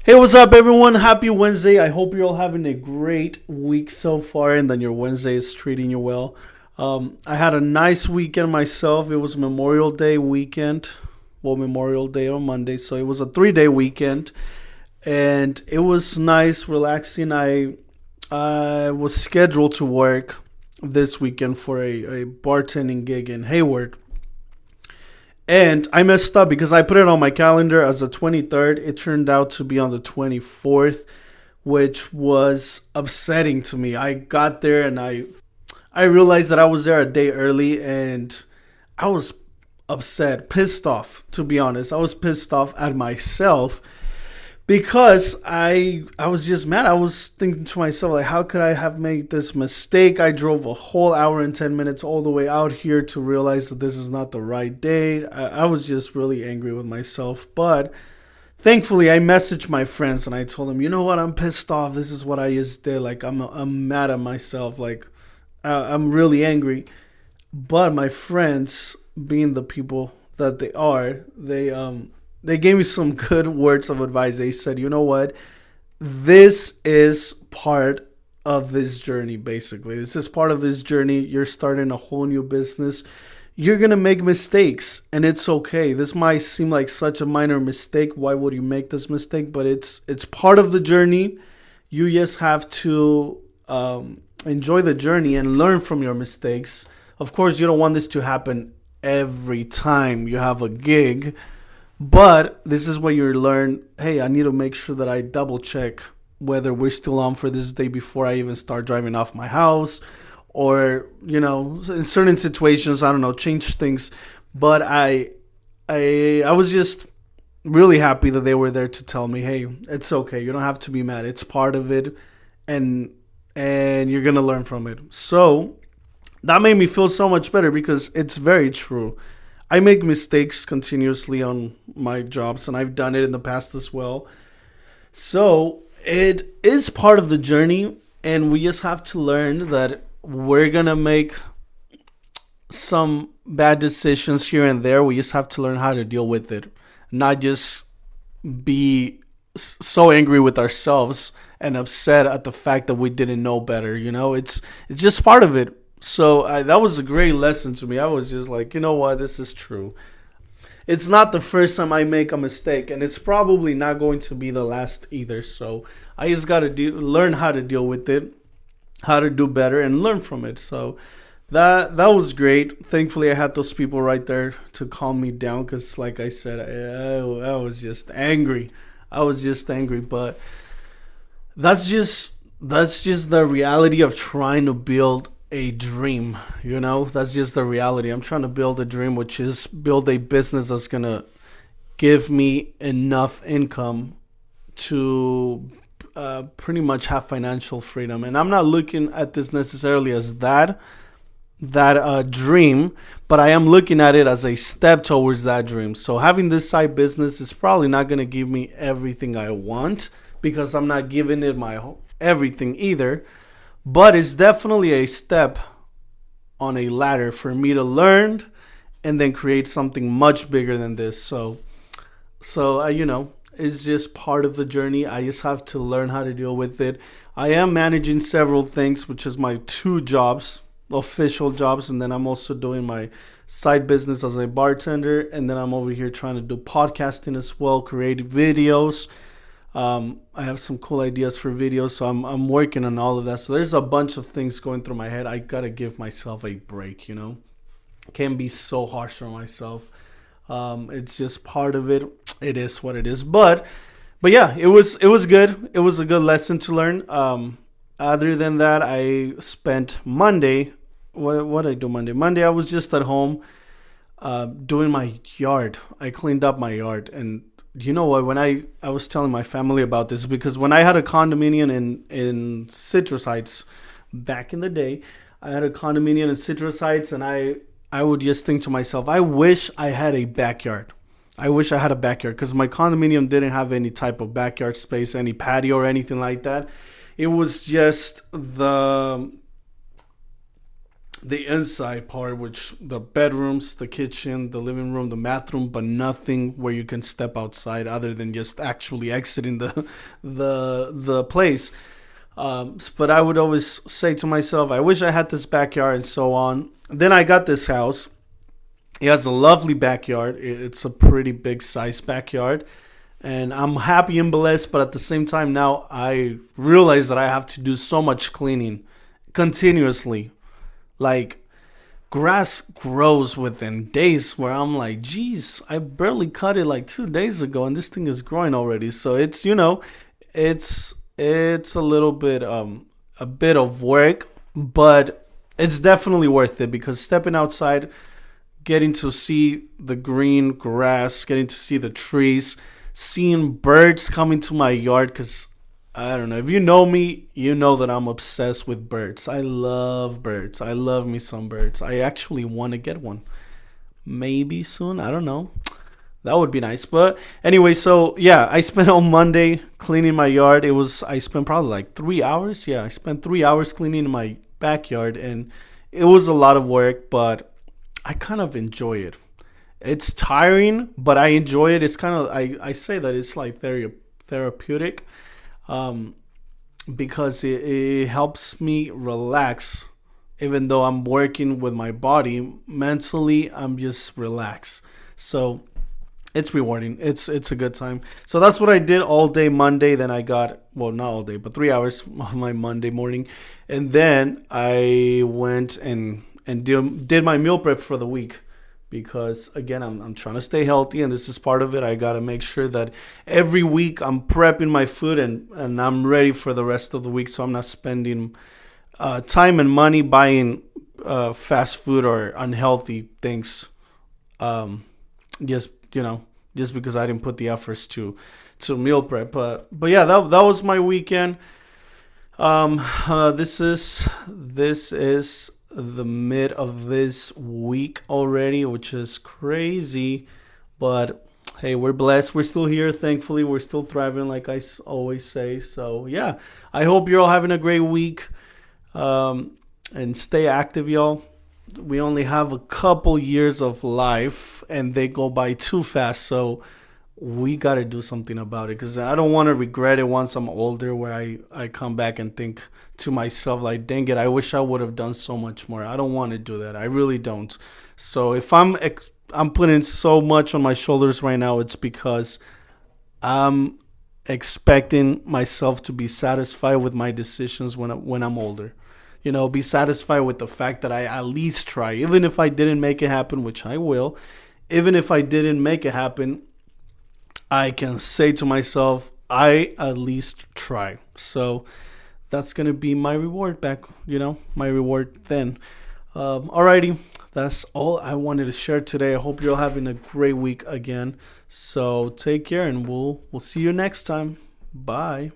Hey, what's up, everyone? Happy Wednesday. I hope you're all having a great week so far and then your Wednesday is treating you well. I had a nice weekend myself. It was Memorial Day weekend. Well, Memorial Day on Monday. So it was a 3 day weekend and it was nice, relaxing. I was scheduled to work this weekend for a bartending gig in Hayward. And I messed up because I put it on my calendar as the 23rd. It turned out to be on the 24th, which was upsetting to me. I got there and I realized that I was there a day early and I was upset, pissed off, to be honest. I was pissed off at myself because I was just mad. I was thinking to myself, like, how could I have made this mistake? I drove a whole hour and 10 minutes all the way out here to realize that this is not the right date. I was just really angry with myself. But thankfully, I messaged my friends and I told them, you know what? I'm pissed off. This is what I just did. Like, I'm mad at myself. Like, I'm really angry. But my friends, being the people that they are, they gave me some good words of advice. They said, you know what? This is part of this journey, basically. This is part of this journey. You're starting a whole new business. You're going to make mistakes, and it's okay. This might seem like such a minor mistake. Why would you make this mistake? But it's part of the journey. You just have to enjoy the journey and learn from your mistakes. Of course, you don't want this to happen every time you have a gig. But this is where you learn, hey, I need to make sure that I double check whether we're still on for this day before I even start driving off my house. Or, in certain situations, I don't know, change things. But I was just really happy that they were there to tell me, hey, it's okay. You don't have to be mad. It's part of it. And you're going to learn from it. So that made me feel so much better because it's very true. I make mistakes continuously on my jobs, and I've done it in the past as well. So it is part of the journey, and we just have to learn that we're going to make some bad decisions here and there. We just have to learn how to deal with it, not just be so angry with ourselves and upset at the fact that we didn't know better. It's just part of it. So that was a great lesson to me. I was just like, you know what, this is true. It's not the first time I make a mistake, and it's probably not going to be the last either. So I just got to learn how to deal with it, how to do better, and learn from it. So that was great. Thankfully, I had those people right there to calm me down because, like I said, I was just angry. But that's just the reality of trying to build a dream. That's just the reality. I'm trying to build a dream, which is build a business that's gonna give me enough income to pretty much have financial freedom. And I'm not looking at this necessarily as that dream, but I am looking at it as a step towards that dream. So having this side business is probably not going to give me everything I want because I'm not giving it my everything either. But it's definitely a step on a ladder for me to learn and then create something much bigger than this. So it's just part of the journey. I just have to learn how to deal with it. I am managing several things, which is my 2 jobs, official jobs, and then I'm also doing my side business as a bartender, and then I'm over here trying to do podcasting as well, create videos. I have some cool ideas for videos, so I'm working on all of that. So there's a bunch of things going through my head. I gotta give myself a break, Can't be so harsh on myself. It's just part of it. It is what it is. But yeah, it was good. It was a good lesson to learn. Other than that, I spent Monday. What did I do Monday? Monday I was just at home, doing my yard. I cleaned up my yard, and you know what? When I was telling my family about this because when I had a condominium in Citrus Heights back in the day, I had a condominium in Citrus Heights, and I would just think to myself, I wish I had a backyard. I wish I had a backyard because my condominium didn't have any type of backyard space, any patio or anything like that. It was just the inside part, which the bedrooms, the kitchen, the living room, the bathroom, but nothing where you can step outside other than just actually exiting the place. But I would always say to myself, I wish I had this backyard and so on. Then I got this house. It has a lovely backyard. It's a pretty big size backyard. And I'm happy and blessed, but at the same time, now I realize that I have to do so much cleaning continuously. Like, grass grows within days where I'm like, geez, I barely cut it like 2 days ago and this thing is growing already. So it's, it's a bit of work, but it's definitely worth it because stepping outside, getting to see the green grass, getting to see the trees, seeing birds coming to my yard because I don't know. If you know me, you know that I'm obsessed with birds. I love birds. I love me some birds. I actually want to get one. Maybe soon. I don't know. That would be nice. But anyway, so yeah, I spent on Monday cleaning my yard. I spent probably like 3 hours. Yeah, I spent 3 hours cleaning my backyard and it was a lot of work, but I kind of enjoy it. It's tiring, but I enjoy it. It's kind of, I say that it's like therapeutic, um, because it helps me relax. Even though I'm working with my body, mentally, I'm just relaxed. So it's rewarding. It's a good time. So that's what I did all day Monday. Then I got, well, not all day, but 3 hours of my Monday morning, and then I went and did my meal prep for the week. Because again, I'm trying to stay healthy, and this is part of it. I gotta make sure that every week I'm prepping my food and I'm ready for the rest of the week, so I'm not spending time and money buying fast food or unhealthy things. Um, just just because I didn't put the efforts to meal prep. But yeah, that was my weekend. This is the mid of this week already, which is crazy. But hey, we're blessed. We're still here. Thankfully, we're still thriving, like I always say. So yeah, I hope you're all having a great week. And stay active, y'all. We only have a couple years of life, and they go by too fast. So we got to do something about it because I don't want to regret it once I'm older, where I come back and think to myself, like, dang it, I wish I would have done so much more. I don't want to do that. I really don't. So if I'm putting so much on my shoulders right now, it's because I'm expecting myself to be satisfied with my decisions when I'm older. Be satisfied with the fact that I at least try, even if I didn't make it happen, which I will. Even if I didn't make it happen, I can say to myself, I at least try. So that's going to be my reward back, my reward then. Alrighty, that's all I wanted to share today. I hope you're all having a great week again. So take care, and we'll see you next time. Bye.